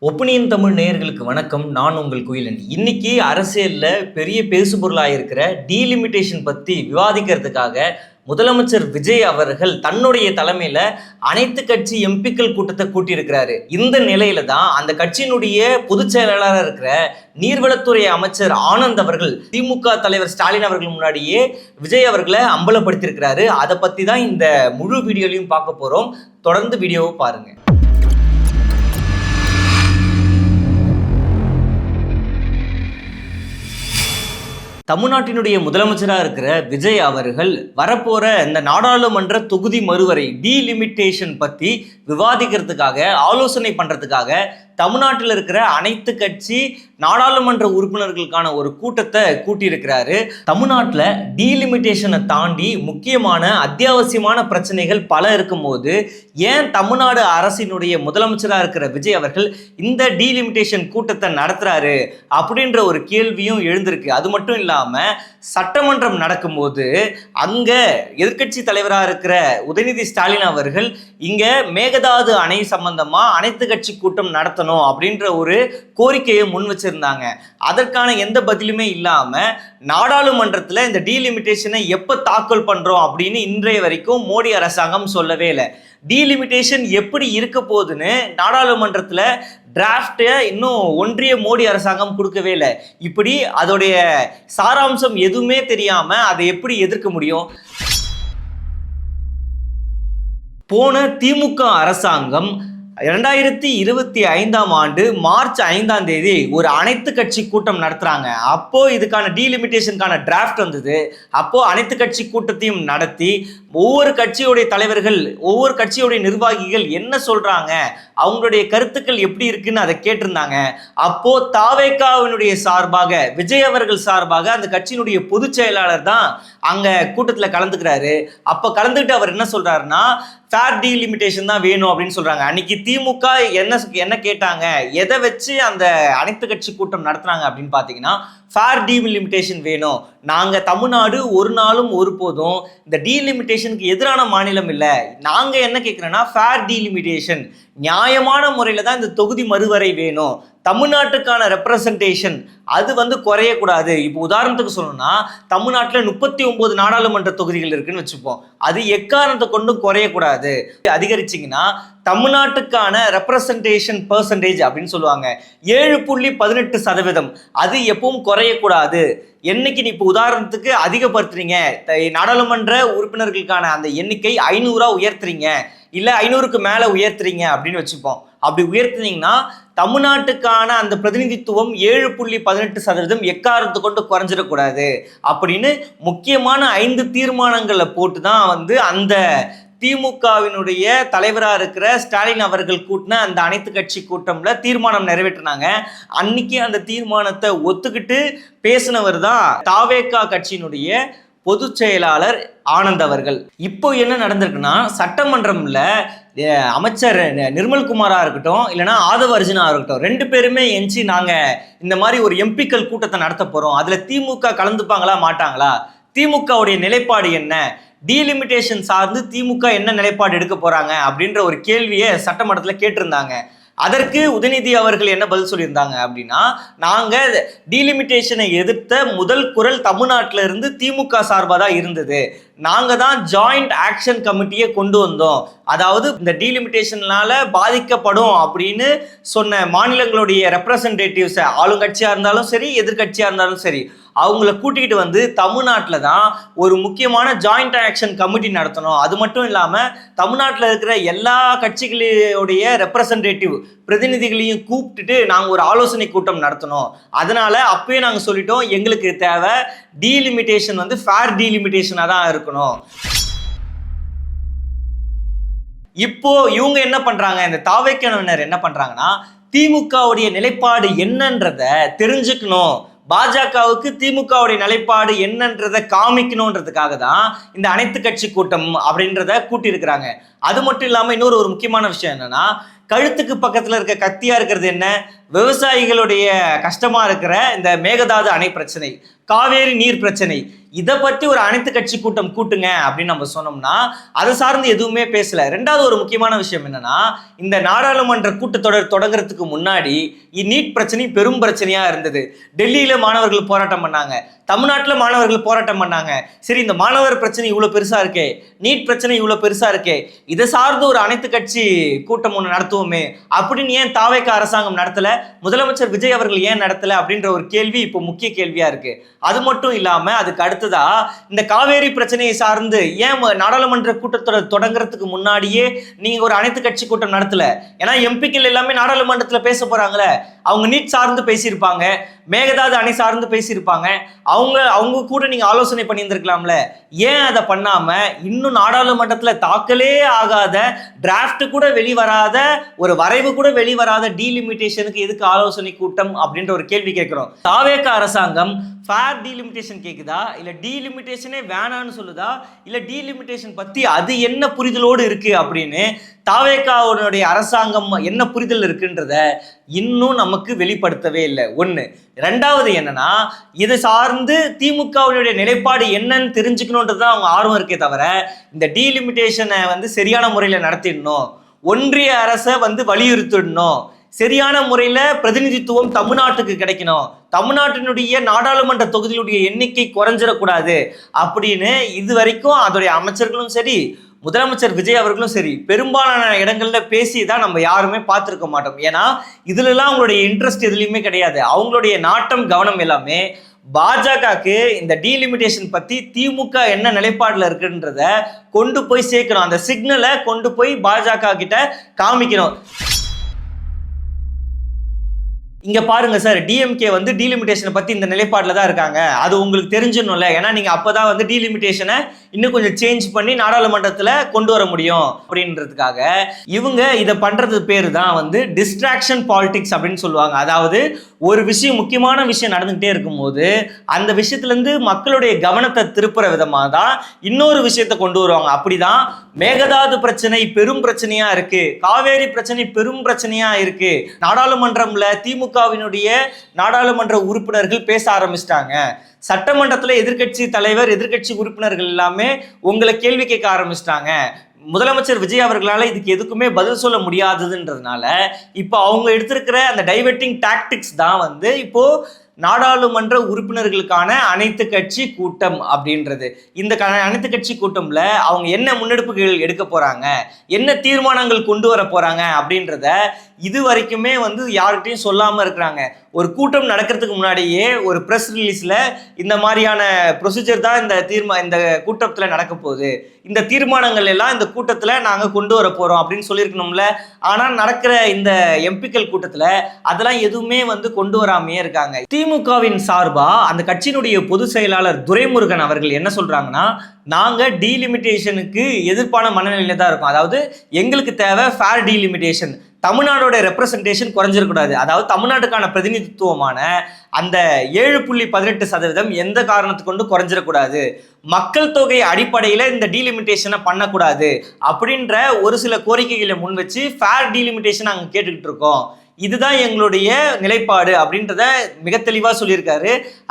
ஒப்பனியன் தமிழ் நேயர்களுக்கு வணக்கம். நான் உங்கள் குயிலன். இன்னைக்கு அரசியல்ல பெரிய பேசுபொருளாக இருக்கிற டீலிமிட்டேஷன் பத்தி விவாதிக்கிறதுக்காக முதலமைச்சர் விஜய் அவர்கள் தன்னுடைய தலைமையில அனைத்து கட்சி எம்பிக்கள் கூட்டத்தை கூட்டியிருக்கிறாரு. இந்த நிலையில தான் அந்த கட்சியினுடைய பொதுச் செயலாளராக இருக்கிற நீர்வளத்துறை அமைச்சர் ஆனந்த் அவர்கள் திமுக தலைவர் ஸ்டாலின் அவர்கள் முன்னாடியே விஜய் அவர்களை அம்பலப்படுத்தியிருக்கிறாரு. அதை பத்தி தான் இந்த முழு வீடியோலையும் பார்க்க போறோம். தொடர்ந்து வீடியோவை பாருங்க. தமிழ்நாட்டினுடைய முதலமைச்சராக இருக்கிற விஜய் அவர்கள் வரப்போற இந்த நாடாளுமன்ற தொகுதி மறுவரை டீலிமிட்டேஷன் பற்றி விவாதிக்கிறதுக்காக ஆலோசனை பண்றதுக்காக தமிழ்நாட்டில் இருக்கிற அனைத்து கட்சி நாடாளுமன்ற உறுப்பினர்களுக்கான ஒரு கூட்டத்தை கூட்டியிருக்கிறாரு. தமிழ்நாட்டில் டீலிமிட்டேஷனை தாண்டி முக்கியமான அத்தியாவசியமான பிரச்சனைகள் பல இருக்கும்போது ஏன் தமிழ்நாடு அரசினுடைய முதலமைச்சராக இருக்கிற விஜய் அவர்கள் இந்த டீலிமிட்டேஷன் கூட்டத்தை நடத்துறாரு அப்படின்ற ஒரு கேள்வியும் எழுந்திருக்கு. அது மட்டும் இல்லாம சட்டமன்றம் நடக்கும்போது அங்க எதிர்கட்சி தலைவராக இருக்கிற உதயநிதி ஸ்டாலின் அவர்கள் இங்க மேகதாது அணை சம்பந்தமா அனைத்து கட்சி கூட்டம் நடத்தணும் அப்படின்ற ஒரு கோரிக்கையை முன் வச்சிருந்தாங்க. அதற்கான எந்த பதிலுமே இல்லாம நாடாளுமன்றத்துல இந்த டீலிமிட்டேஷனை எப்ப தாக்கல் பண்றோம் அப்படின்னு இன்றைய வரைக்கும் மோடி அரசாங்கம் சொல்லவே இல்லை. டீலிமிட்டேஷன் எப்படி இருக்க போகுதுன்னு நாடாளுமன்றத்துல டிராஃப்டை இன்னும் ஒன்றிய மோடி அரசாங்கம் கொடுக்கவே இல்லை. இப்படி அதோடைய சாராம்சம் எதுவுமே தெரியாம அதை எப்படி எதிர்க்க முடியும்? போன திமுக அரசாங்கம் 2025 ஆண்டு மார்ச் 5ஆம் தேதி ஒரு அனைத்து கட்சி கூட்டம் நடத்துறாங்க. அப்போ இதுக்கான டீலிமிட்டேஷனுக்கான டிராஃப்ட் வந்தது. அப்போ அனைத்து கட்சி கூட்டத்தையும் நடத்தி ஒவ்வொரு கட்சியுடைய தலைவர்கள் ஒவ்வொரு கட்சியுடைய நிர்வாகிகள் என்ன சொல்றாங்க, அவங்களுடைய கருத்துக்கள் எப்படி இருக்குன்னு அதை கேட்டிருந்தாங்க. அப்போ தாவேகாவினுடைய சார்பாக விஜய் அவர்கள் சார்பாக அந்த கட்சியினுடைய பொதுச் செயலாளர் தான் அங்க கூட்டத்தில் கலந்துக்கிறாரு. அப்போ கலந்துக்கிட்டு அவர் என்ன சொல்றாருன்னா ஃபேர் டீலிமிட்டேஷன் தான் வேணும் அப்படின்னு சொல்றாங்க. அன்னைக்கு திமுக என்ன கேட்டாங்க, எதை வச்சு அந்த அனைத்து கட்சி கூட்டம் நடத்துனாங்க அப்படின்னு பார்த்தீங்கன்னா ஃபேர் டீலிமிட்டேஷன் வேணும். நாங்கள் தமிழ்நாடு ஒரு நாளும் ஒருபோதும் இந்த டீலிமிட்டேஷனுக்கு எதிரான மாநிலம் இல்லை. நாங்கள் என்ன கேட்குறோன்னா ஃபேர் டீலிமிட்டேஷன், நியாயமான முறையில் தான் இந்த தொகுதி மறுவரை வேணும். தமிழ்நாட்டுக்கான ரெப்ரசன்டேஷன் அது குறையக்கூடாது. இப்போ உதாரணத்துக்கு சொல்லணும்னா தமிழ்நாட்டில் 39 நாடாளுமன்ற தொகுதிகள் இருக்குன்னு வச்சுப்போம். அது எக்காரணத்தை கொண்டு குறையக்கூடாது. அதிகரிச்சிங்கன்னா தமிழ்நாட்டுக்கான ரெப்ரசன்டேஷன் பெர்சன்டேஜ் அப்படின்னு சொல்லுவாங்க 7.18%. அது எப்பவும் குறையக்கூடாது. என்னைக்கு நீ இப்போ உதாரணத்துக்கு அதிகப்படுத்துறீங்க, நாடாளுமன்ற உறுப்பினர்களுக்கான அந்த எண்ணிக்கை 500 உயர்த்துறீங்க, இல்லை 500க்கு மேலே உயர்த்துறீங்க அப்படின்னு வச்சுப்போம். அப்படி உயர்த்தினீங்கன்னா தமிழ்நாட்டுக்கான அந்த பிரதிநிதித்துவம் 7.18% எக்காரணத்தை கொண்டு குறைஞ்சிடக்கூடாது அப்படின்னு முக்கியமான 5 தீர்மானங்களை போட்டு தான் அந்த திமுகவினுடைய தலைவராக இருக்கிற ஸ்டாலின் அவர்கள் கூட்டின அந்த அனைத்து கட்சி கூட்டம்ல தீர்மானம் நிறைவேற்றினாங்க. அன்னைக்கு அந்த தீர்மானத்தை ஒத்துக்கிட்டு பேசினவர் தான் தாவேகா கட்சியினுடைய பொதுச் செயலாளர் ஆனந்த் அவர்கள். இப்போ என்ன நடந்திருக்குன்னா சட்டமன்றம்ல அமைச்சர் நிர்மல்குமாரா இருக்கட்டும் இல்லைன்னா ஆதவ அர்ஜுனா இருக்கட்டும், 2 பேருமே எஞ்சி நாங்க இந்த மாதிரி ஒரு எம்பிக்கள் கூட்டத்தை நடத்த போறோம், அதுல திமுக கலந்துப்பாங்களா மாட்டாங்களா, திமுகவுடைய நிலைப்பாடு என்ன, டீலிமிட்டேஷன் சார்ந்து திமுக என்ன நிலைப்பாடு எடுக்க போறாங்க அப்படின்ற ஒரு கேள்வியை சட்டமன்றத்தில் கேட்டிருந்தாங்க. அதற்கு உதயநிதி அவர்கள் என்ன பதில் சொல்லியிருந்தாங்க அப்படின்னா, நாங்கள் டீலிமிட்டேஷனை எதிர்த்த முதல் குரல் தமிழ்நாட்டில் இருந்து திமுக சார்பாக தான் இருந்தது. நாங்கள் தான் ஜாயிண்ட் ஆக்ஷன் கமிட்டியை கொண்டு வந்தோம். அதாவது இந்த டீலிமிட்டேஷனால பாதிக்கப்படும் அப்படின்னு சொன்ன மாநிலங்களுடைய ரெப்ரசன்டேட்டிவ்ஸை, ஆளுங்கட்சியாக இருந்தாலும் சரி எதிர்கட்சியாக இருந்தாலும் சரி, அவங்கள கூட்டிகிட்டு தமிழ்நாட்டில் தான் ஒரு முக்கியமான ஜாயிண்ட் ஆக்ஷன் கமிட்டி நடத்தணும். அது மட்டும் இல்லாமல் தமிழ்நாட்டில் இருக்கிற எல்லா கட்சிகளுடைய ரெப்ரசன்டேட்டிவ் பிரதிநிதிகளையும் கூப்பிட்டுட்டு நாங்கள் ஒரு ஆலோசனை கூட்டம் நடத்தணும். அதனால அப்பயே நாங்கள் சொல்லிட்டோம், எங்களுக்கு தேவை டீலிமிட்டேஷன் ஃபேர் டீலிமிட்டேஷனாக தான் இருக்கணும். இப்போ இவங்க என்ன பண்றாங்க, இந்த தாவேக்காவினர் என்ன பண்றாங்கன்னா திமுகவுடைய நிலைப்பாடு என்னன்றத தெரிஞ்சுக்கணும், பாஜகவுக்கு திமுகவுடைய நிலைப்பாடு என்னன்றதை காமிக்கணுன்றதுக்காக தான் இந்த அனைத்து கட்சி கூட்டம் அப்படின்றத கூட்டியிருக்கிறாங்க. அது மட்டும் இல்லாமல் இன்னொரு முக்கியமான விஷயம் என்னன்னா, கழுத்துக்கு பக்கத்துல இருக்க கத்தியா இருக்கிறது என்ன? விவசாயிகளுடைய கஷ்டமா இருக்கிற இந்த மேகதாது அணை பிரச்சனை, காவேரி நீர் பிரச்சனை. இதை பத்தி ஒரு அனைத்து கட்சி கூட்டம் கூட்டுங்க அப்படின்னு நம்ம சொன்னோம்னா அதை சார்ந்து எதுவுமே பேசல. ரெண்டாவது ஒரு முக்கியமான விஷயம் என்னன்னா, இந்த நாடாளுமன்ற கூட்டத்தொடர் தொடங்குறதுக்கு முன்னாடி நீட் பிரச்சனை பெரும் பிரச்சனையா இருந்தது. டெல்லியில மாணவர்கள் போராட்டம் பண்ணாங்க, தமிழ்நாட்டில் மாணவர்கள் போராட்டம் பண்ணாங்க. சரி, இந்த மாணவர் பிரச்சனை இவ்வளவு பெருசா இருக்கே, நீட் பிரச்சனை இவ்வளவு பெருசா இருக்கே, இதை சார்ந்து ஒரு அனைத்து கட்சி கூட்டம் ஒன்று நடத்துவோமே அப்படின்னு ஏன் தாவேகா அரசாங்கம் நடத்தல, முதலமைச்சர் விஜய் அவர்கள் ஏன் நடத்தல அப்படின்ற ஒரு கேள்வி இப்போ முக்கிய கேள்வியா இருக்கு. அது மட்டும் இல்லாம அதுக்கு அடுத்ததா இந்த காவேரி பிரச்சனையை சார்ந்து ஏன் நாடாளுமன்ற கூட்டத்தொடர் தொடங்குறதுக்கு முன்னாடியே நீங்க ஒரு அனைத்து கட்சி கூட்டம் நடத்தல? ஏன்னா எம்பிக்கள் எல்லாமே நாடாளுமன்றத்துல பேச போறாங்களே, அவங்க நீட் சார்ந்து பேசியிருப்பாங்க, மேகதாது அணை சார்ந்து பேசியிருப்பாங்க, அவங்க கூட நீங்க ஆலோசனை பண்ணியிருந்திருக்கலாம்ல. ஏன் அதை பண்ணாம இன்னும் நாடாளுமன்றத்துல தாக்கலே ஆகாத, டிராஃப்ட் கூட வெளிவராத, ஒரு வரைவு கூட வெளிவராத டீலிமிட்டேஷனுக்கு எதுக்கு ஆலோசனை கூட்டம் அப்படின்ற ஒரு கேள்வி கேட்கிறோம். தாவேகா அரசாங்கம் ஃபேர் டீலிமிட்டேஷன் கேக்குதா, இல்ல டீலிமிட்டேஷனே வேணான்னு சொல்லுதா, இல்ல டீலிமிட்டேஷன் பத்தி அது என்ன புரிதலோடு இருக்கு அப்படின்னு தாவேகாவுடைய அரசாங்கம் என்ன புரிதல் இருக்குன்றத இன்னும் நமக்கு வெளிப்படுத்தவே இல்லை. ஒண்ணு. ரெண்டாவது என்னன்னா, இதை சார்ந்து திமுகவுடைய நிலைப்பாடு என்னன்னு தெரிஞ்சுக்கணுன்றதுதான் அவங்க ஆர்வம் இருக்கே தவிர, இந்த டீலிமிட்டேஷனை சரியான முறையில நடத்திடணும், ஒன்றிய அரசை வலியுறுத்திடணும், சரியான முறையில பிரதிநிதித்துவம் தமிழ்நாட்டுக்கு கிடைக்கணும், தமிழ்நாட்டினுடைய நாடாளுமன்ற தொகுதிகளுடைய எண்ணிக்கை குறைஞ்சிடக்கூடாது அப்படின்னு இது வரைக்கும் அதோடைய அமைச்சர்களும் சரி, முதலமைச்சர் விஜய் அவர்களும் சரி பெரும்பாலான இடங்கள்ல பேசி தான் நம்ம யாருமே பார்த்துருக்க மாட்டோம். ஏன்னா இதுலலாம் அவங்களுடைய இன்ட்ரெஸ்ட் எதுலையுமே கிடையாது. அவங்களுடைய நாட்டம் கவனம் எல்லாமே பாஜகவுக்கு இந்த டீலிமிட்டேஷன் பத்தி திமுக என்ன நிலைப்பாடுல இருக்குன்றத கொண்டு போய் சேர்க்கணும், அந்த சிக்னலை கொண்டு போய் பாஜக கிட்ட காமிக்கணும். இங்க பாருங்க சார், டிஎம்கே டீலிமிட்டேஷனை பத்தி இந்த நிலைப்பாடுல தான் இருக்காங்க, அது உங்களுக்கு தெரிஞ்சிடணும்ல. ஏன்னா நீங்க அப்பதான் டீலிமிட்டேஷனை இன்னும் கொஞ்சம் சேஞ்ச் பண்ணி நாடாளுமன்றத்துல கொண்டு வர முடியும் அப்படின்றதுக்காக இவங்க இதை பண்றது பேரு தான் டிஸ்ட்ராக்ஷன் பாலிடிக்ஸ் அப்படின்னு சொல்லுவாங்க. அதாவது ஒரு விஷயம், முக்கியமான விஷயம் நடந்துகிட்டே இருக்கும்போது அந்த விஷயத்துல இருந்து மக்களுடைய கவனத்தை திருப்புற விதமா தான் இன்னொரு விஷயத்தை கொண்டு வருவாங்க. அப்படிதான் மேகதாது பிரச்சனை பெரும் பிரச்சனையா இருக்கு, காவேரி பிரச்சனை பெரும் பிரச்சனையா இருக்கு, நாடாளுமன்றம்ல திமுகவினுடைய நாடாளுமன்ற உறுப்பினர்கள் பேச ஆரம்பிச்சிட்டாங்க, சட்டமன்றத்துல எதிர்கட்சி தலைவர் எதிர்கட்சி உறுப்பினர்கள் எல்லாமே உங்களை கேள்வி கேட்க ஆரம்பிச்சிட்டாங்க, முதலமைச்சர் விஜய் அவர்களால் இதுக்கு எதுக்குமே பதில் சொல்ல முடியாததுன்றதுனால இப்போ அவங்க எடுத்திருக்கிற அந்த டைவர்ட்டிங் டாக்டிக்ஸ் தான் இப்போ நாடாளுமன்ற உறுப்பினர்களுக்கான அனைத்து கட்சி கூட்டம் அப்படின்றது. இந்த அனைத்து கட்சி கூட்டம்ல அவங்க என்ன முன்னெடுப்புகள் எடுக்க போறாங்க, என்ன தீர்மானங்கள் கொண்டு வர போறாங்க அப்படின்றத இது வரைக்குமே யார்கிட்டையும் சொல்லாம இருக்கிறாங்க. ஒரு கூட்டம் நடக்கிறதுக்கு முன்னாடியே ஒரு பிரஸ் ரிலீஸ்ல இந்த மாதிரியான ப்ரொசீஜர் தான் இந்த கூட்டத்துல நடக்க போகுது, இந்த தீர்மானங்கள் எல்லாம் இந்த கூட்டத்துல நாங்க கொண்டு வர போறோம் அப்படின்னு சொல்லியிருக்கணும்ல. ஆனா நடக்கிற இந்த எம்பிக்கள் கூட்டத்துல அதெல்லாம் எதுவுமே கொண்டு வராமையே இருக்காங்க. திமுகவின் சார்பா அந்த கட்சியினுடைய பொதுச் செயலாளர் துரைமுருகன் அவர்கள் என்ன சொல்றாங்கன்னா, நாங்க டீலிமிட்டேஷனுக்கு எதிர்ப்பான மனநிலையில தான் இருக்கும், அதாவது எங்களுக்கு தேவை ஃபேர் டீலிமிட்டேஷன், தமிழ்நாடோட ரெப்ரசன்டேஷன் குறைஞ்சிடக்கூடாது, அதாவது தமிழ்நாட்டுக்கான பிரதிநிதித்துவமான அந்த 7.18% எந்த காரணத்துக்கு கொண்டு குறைஞ்சிடக்கூடாது, மக்கள் தொகை அடிப்படையில் இந்த டீலிமிட்டேஷனை பண்ணக்கூடாது அப்படின்ற ஒரு சில கோரிக்கைகளை முன் வச்சு ஃபேர் டீலிமிட்டேஷன் நாங்கள் கேட்டுக்கிட்டு இருக்கோம், இதுதான் எங்களுடைய நிலைப்பாடு அப்படின்றத மிக தெளிவா சொல்லியிருக்காரு.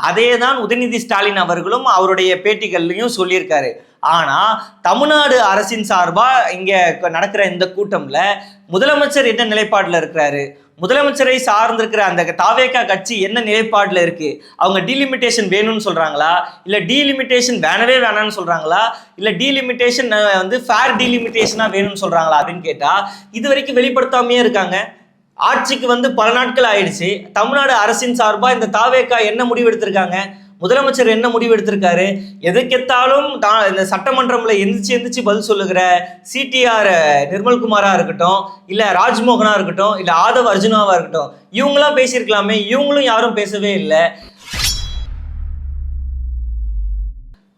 அதே தான் உதயநிதி ஸ்டாலின் அவர்களும் அவருடைய பேட்டிகள்லையும் சொல்லியிருக்காரு. ஆனா தமிழ்நாடு அரசின் சார்பா இங்க நடக்கிற இந்த கூட்டம்ல முதலமைச்சர் என்ன நிலைப்பாடுல இருக்கிறாரு, முதலமைச்சரை சார்ந்திருக்கிற அந்த தாவேகா கட்சி என்ன நிலைப்பாடுல இருக்கு, அவங்க டீலிமிட்டேஷன் வேணும்னு சொல்றாங்களா, இல்ல டீலிமிட்டேஷன் வேணவே வேணாம்னு சொல்றாங்களா, இல்ல டீலிமிட்டேஷன் ஃபேர் டீலிமிட்டேஷனா வேணும்னு சொல்றாங்களா அப்படின்னு கேட்டா இது வரைக்கும் வெளிப்படுத்தாமையே இருக்காங்க. ஆட்சிக்கு பல நாட்கள் ஆயிடுச்சு, தமிழ்நாடு அரசின் சார்பா இந்த தாவேகா என்ன முடிவு எடுத்திருக்காங்க, முதலமைச்சர் என்ன முடிவு எடுத்திருக்காரு, எதுக்கெத்தாலும் இந்த சட்டமன்றம்ல எந்திரிச்சு பதில் சொல்லுகிற சிடிஆர் நிர்மல்குமாரா இருக்கட்டும், இல்ல ராஜ்மோகனா இருக்கட்டும், இல்ல ஆதவ் அர்ஜுனாவா இருக்கட்டும், இவங்களாம் பேசியிருக்கலாமே, இவங்களும் யாரும் பேசவே இல்லை.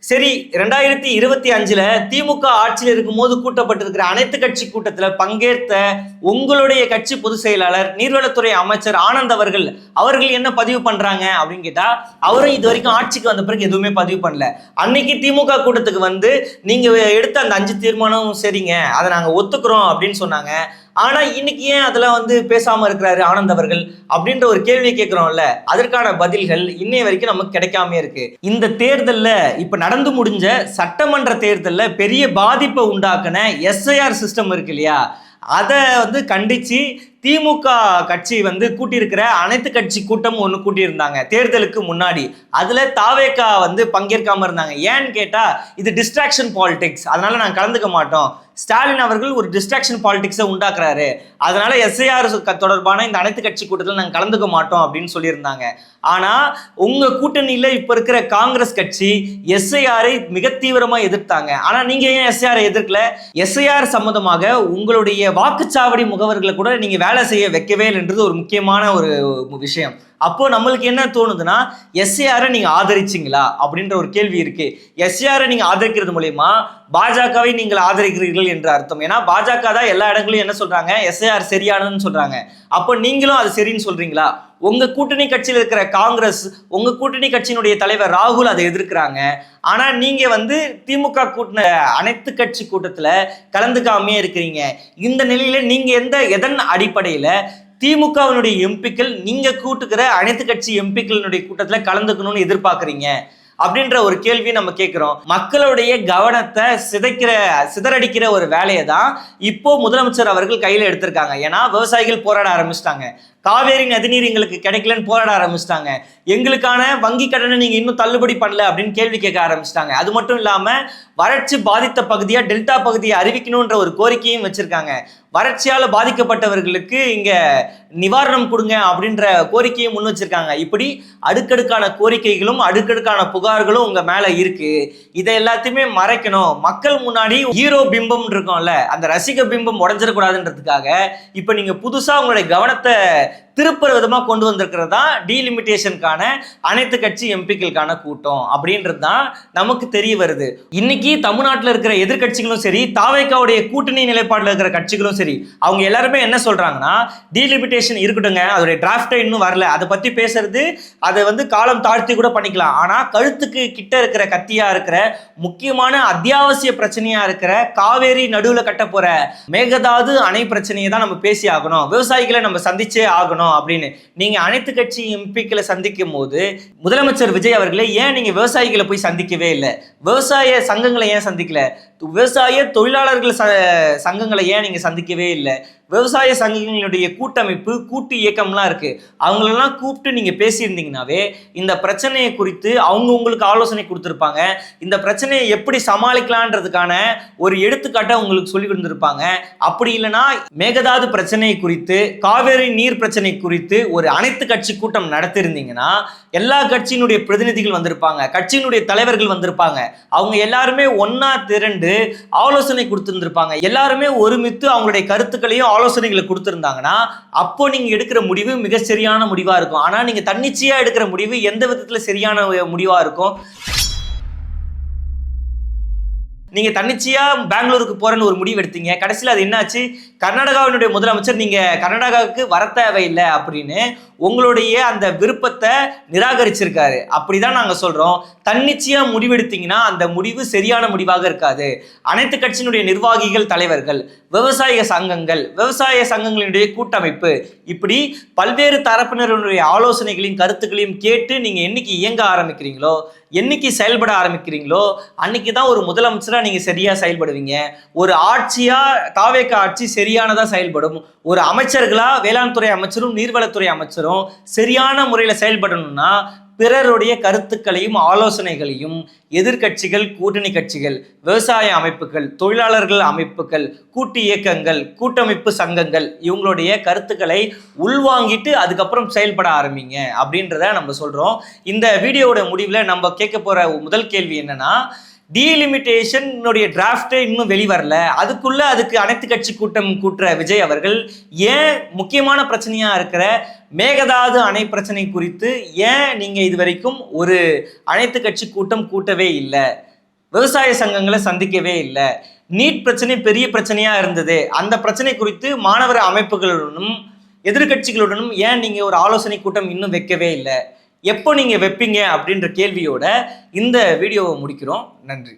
சரி, 2025 திமுக ஆட்சியில் இருக்கும்போது கூட்டப்பட்டிருக்கிற அனைத்து கட்சி கூட்டத்தில் பங்கேற்ற உங்களுடைய கட்சி பொதுச் செயலாளர் நீர்வளத்துறை அமைச்சர் ஆனந்த் அவர்கள் என்ன பதிவு பண்றாங்க அப்படின்னு கேட்டா, அவரும் இது வரைக்கும் ஆட்சிக்கு வந்த பிறகு எதுவுமே பதிவு பண்ணல. அன்னைக்கு திமுக கூட்டத்துக்கு நீங்க எடுத்த அந்த 5 தீர்மானம் சரிங்க, அதை நாங்க ஒத்துக்கிறோம் அப்படின்னு சொன்னாங்க. ஆனா இன்னைக்கு ஏன் அதுல வந்து பேசாம இருக்கிறாரு ஆனந்த் அவர்கள் அப்படின்ற ஒரு கேள்வியை கேட்கிறோம்ல, அதற்கான பதில்கள் இன்னைய வரைக்கும் நமக்கு கிடைக்காம இருக்கு. இந்த தேர்தல்ல இப்ப நடந்து முடிஞ்ச சட்டமன்ற தேர்தல்ல பெரிய பாதிப்பை உண்டாக்குன எஸ்ஐஆர் சிஸ்டம் இருக்கு இல்லையா, அதை வந்து கண்டிச்சு திமுக கட்சி வந்து கூட்டியிருக்கிற அனைத்து கட்சி கூட்டம் ஒன்று கூட்டியிருந்தாங்க தேர்தலுக்கு முன்னாடி. அதுல தாவேகா வந்து பங்கேற்காம இருந்தாங்க. ஏன்னு கேட்டா இது டிஸ்ட்ராக்ஷன் பாலிடிக்ஸ், அதனால நாங்கள் கலந்துக்க மாட்டோம். ஸ்டாலின் அவர்கள் ஒரு டிஸ்ட்ராக்ஷன் பாலிடிக்ஸை உண்டாக்குறாரு, அதனால எஸ்ஐஆர் தொடர்பான இந்த அனைத்து கட்சி கூட்டத்தில் நாங்கள் கலந்துக்க மாட்டோம் அப்படின்னு சொல்லியிருந்தாங்க. ஆனா உங்க கூட்டணியில இப்ப இருக்கிற காங்கிரஸ் கட்சி எஸ்ஐஆரை மிக தீவிரமா எதிர்த்தாங்க. ஆனா நீங்க ஏன் எஸ்ஐஆரை எதிர்க்கல? எஸ்ஐஆர் சம்பந்தமாக உங்களுடைய வாக்குச்சாவடி முகவர்களை கூட நீங்க வேலை செய்ய வைக்கவே இல்லைன்றது ஒரு முக்கியமான ஒரு விஷயம். அப்போ நம்மளுக்கு என்ன தோணுதுன்னா, எஸ்ஏஆரை நீங்க ஆதரிச்சிங்களா அப்படின்ற ஒரு கேள்வி இருக்கு. எஸ்ஏஆரை நீங்க ஆதரிக்கிறது மூலயமா பாஜகவை நீங்கள் ஆதரிக்கிறீர்கள் என்று அர்த்தம். ஏன்னா பாஜக தான் எல்லா இடங்களையும் என்ன சொல்றாங்க, எஸ்ஏஆர் சரியானதுன்னு சொல்றாங்க. அப்போ நீங்களும் அது சரின்னு சொல்றீங்களா? உங்க கூட்டணி கட்சியில் இருக்கிற காங்கிரஸ், உங்க கூட்டணி கட்சியினுடைய தலைவர் ராகுல் அதை எதிர்க்கிறாங்க. ஆனா நீங்க வந்து திமுக கூட்டின அனைத்து கட்சி கூட்டத்துல கலந்துக்காமே இருக்கிறீங்க. இந்த நிலையில நீங்க எதன் அடிப்படையில திமுகவினுடைய எம்பிக்கள் நீங்க கூட்டுக்கிற அனைத்து கட்சி எம்பிக்களினுடைய கூட்டத்துல கலந்துக்கணும்னு எதிர்பார்க்கறீங்க அப்படின்ற ஒரு கேள்வி நம்ம கேட்கிறோம். மக்களுடைய கவனத்தை சிதறடிக்கிற ஒரு வேலையை தான் இப்போ முதலமைச்சர் அவர்கள் கையில எடுத்திருக்காங்க. ஏன்னா விவசாயிகள் போராட ஆரம்பிச்சிட்டாங்க, காவேரி நதிநீர் எங்களுக்கு கிடைக்கலன்னு போராட ஆரம்பிச்சிட்டாங்க, எங்களுக்கான வங்கி கடனை நீங்க இன்னும் தள்ளுபடி பண்ணல அப்படின்னு கேள்வி கேட்க ஆரம்பிச்சிட்டாங்க. அது மட்டும் இல்லாம வறட்சி பாதித்த பகுதியா டெல்டா பகுதியை அறிவிக்கணும்ன்ற ஒரு கோரிக்கையும் வச்சிருக்காங்க. வறட்சியால பாதிக்கப்பட்டவர்களுக்கு இங்க நிவாரணம் கொடுங்க அப்படின்ற கோரிக்கையை முன் வச்சிருக்காங்க. இப்படி அடுக்கடுக்கான கோரிக்கைகளும் அடுக்கடுக்கான புகார்களும் உங்க மேல இருக்கு. இதை எல்லாத்தையுமே மறைக்கணும், மக்கள் முன்னாடி ஹீரோ பிம்பம் இருக்கும்ல, அந்த ரசிக பிம்பம் உடஞ்சிடக்கூடாதுன்றதுக்காக இப்ப நீங்க புதுசா உங்களுடைய கவனத்தை திருப்புற விதமா கொண்டு வந்திருக்கிறது தான் டீலிமிட்டேஷனுக்கான அனைத்து கட்சி எம்பிக்களுக்கான கூட்டம் அப்படின்றது தான் நமக்கு தெரிய வருது. இன்னைக்கு தமிழ்நாட்டில் இருக்கிற எதிர்கட்சிகளும் சரி, தாவேகாவுடைய கூட்டணி நிலைப்பாட்டில் இருக்கிற கட்சிகளும் சரி, அவங்க எல்லாருமே என்ன சொல்றாங்கன்னா, டீலிமிட்டேஷன் இருக்கட்டுங்க, அதோடைய டிராஃப்டே இன்னும் வரல, அதை பத்தி பேசுறது அதை வந்து காலம் தாழ்த்தி கூட பண்ணிக்கலாம். ஆனா கழுத்துக்கு கிட்ட இருக்கிற கத்தியா இருக்கிற முக்கியமான அத்தியாவசிய பிரச்சனையா இருக்கிற காவேரி நடுவுல கட்ட போற மேகதாது அணை பிரச்சனையை தான் நம்ம பேசி ஆகணும், விவசாயிகளை நம்ம சந்திச்சே ஆகணும் அப்படின்னு நீங்க அனைத்து கட்சி எம்பிக்களை சந்திக்கும் போது முதலமைச்சர் விஜய் அவர்களே ஏன் நீங்க விவசாயிகளை போய் சந்திக்கவே இல்லை? விவசாய சங்கங்களை ஏன் சந்திக்கல? விவசாய தொழிலாளர்கள் சங்கங்களை ஏன் நீங்க சந்திக்கவே இல்லை? விவசாய சங்கங்களுடைய கூட்டமைப்பு கூட்டு இயக்கம்லாம் இருக்கு, அவங்களெல்லாம் கூப்பிட்டு நீங்க பேசியிருந்தீங்கன்னாவே இந்த பிரச்சனையை குறித்து அவங்க உங்களுக்கு ஆலோசனை கொடுத்துருப்பாங்க. இந்த பிரச்சனையை எப்படி சமாளிக்கலான்றதுக்கான ஒரு எடுத்துக்காட்டை உங்களுக்கு சொல்லி கொடுத்துருப்பாங்க. அப்படி இல்லைன்னா மேகதாது பிரச்சனை குறித்து, காவேரி நீர் பிரச்சனை குறித்து ஒரு அனைத்து கட்சி கூட்டம் நடத்திருந்தீங்கன்னா எல்லா கட்சியினுடைய பிரதிநிதிகள் வந்திருப்பாங்க, கட்சியினுடைய தலைவர்கள் வந்திருப்பாங்க, அவங்க எல்லாருமே ஒன்னா திரண்டு ஆலோசனை கொடுத்திருந்திருப்பாங்க, எல்லாருமே ஒருமித்து அவங்களுடைய கருத்துக்களையும் ஆலோசனைகளை கொடுத்திருந்தாங்கன்னா அப்போ நீங்க எடுக்கிற முடிவு மிக சரியான முடிவா இருக்கும். ஆனா நீங்க தன்னிச்சையா எடுக்கிற முடிவு எந்த விதத்துல சரியான முடிவா இருக்கும்? நீங்க தன்னிச்சையா பெங்களூருக்கு போறேன்னு ஒரு முடிவு எடுத்தீங்க, கடைசியில் அது என்னாச்சு? கர்நாடகாவினுடைய முதலமைச்சர் நீங்க கர்நாடகாவுக்கு வர தேவையில்லை அப்படின்னு உங்களுடைய அந்த விருப்பத்தை நிராகரிச்சிருக்காரு. அப்படிதான் நாங்க சொல்றோம். தன்னிச்சையா முடிவெடுத்தீங்கன்னா அந்த முடிவு சரியான முடிவாக இருக்காது. அனைத்து கட்சியினுடைய நிர்வாகிகள், தலைவர்கள், விவசாய சங்கங்களினுடைய கூட்டமைப்பு, இப்படி பல்வேறு தரப்பினருடைய ஆலோசனைகளையும் கருத்துக்களையும் கேட்டு நீங்க என்னைக்கு இயங்க ஆரம்பிக்கிறீங்களோ, என்னைக்கு செயல்பட ஆரம்பிக்கிறீங்களோ அன்னைக்கு தான் ஒரு முதலமைச்சரா நீங்க சரியா செயல்படுவீங்க. ஒரு ஆட்சியா தாவேக ஆட்சி சரியானதா செயல்படும். ஒரு அமைச்சர்களா வேளாண் துறை அமைச்சரும் நீர்வளத்துறை அமைச்சரும் சரியான முறையில செயல்படணும்னா பிறருடைய கருத்துக்களையும் ஆலோசனைகளையும் எதிர்கட்சிகள், கூட்டணி கட்சிகள், விவசாய அமைப்புகள், தொழிலாளர்கள் அமைப்புகள், கூட்டு இயக்கங்கள், கூட்டமைப்பு சங்கங்கள் இவங்களுடைய கருத்துக்களை உள்வாங்கிட்டு அதுக்கப்புறம் செயல்பட ஆரம்பிங்க அப்படின்றத நம்ம சொல்றோம். இந்த வீடியோவோட முடிவில் நம்ம கேட்க போற முதல் கேள்வி என்னன்னா, டீலிமிட்டேஷனுடைய டிராஃப்டே இன்னும் வெளிவரல, அதுக்கு அனைத்து கட்சி கூட்டம் கூட்டுற விஜய் அவர்கள் ஏன் முக்கியமான பிரச்சனையா இருக்கிற மேகதாது அணை பிரச்சனை குறித்து ஏன் நீங்க இதுவரைக்கும் ஒரு அனைத்து கட்சி கூட்டம் கூட்டவே இல்லை? விவசாய சங்கங்களை சந்திக்கவே இல்லை. நீட் பிரச்சனை பெரிய பிரச்சனையா இருந்தது, அந்த பிரச்சனை குறித்து மாணவர் அமைப்புகளுடனும் எதிர்கட்சிகளுடனும் ஏன் நீங்க ஒரு ஆலோசனை கூட்டம் இன்னும் வைக்கவே இல்லை? எப்போ நீங்க வைப்பீங்க அப்படின்ற கேள்வியோட இந்த வீடியோவை முடிக்கிறோம். நன்றி.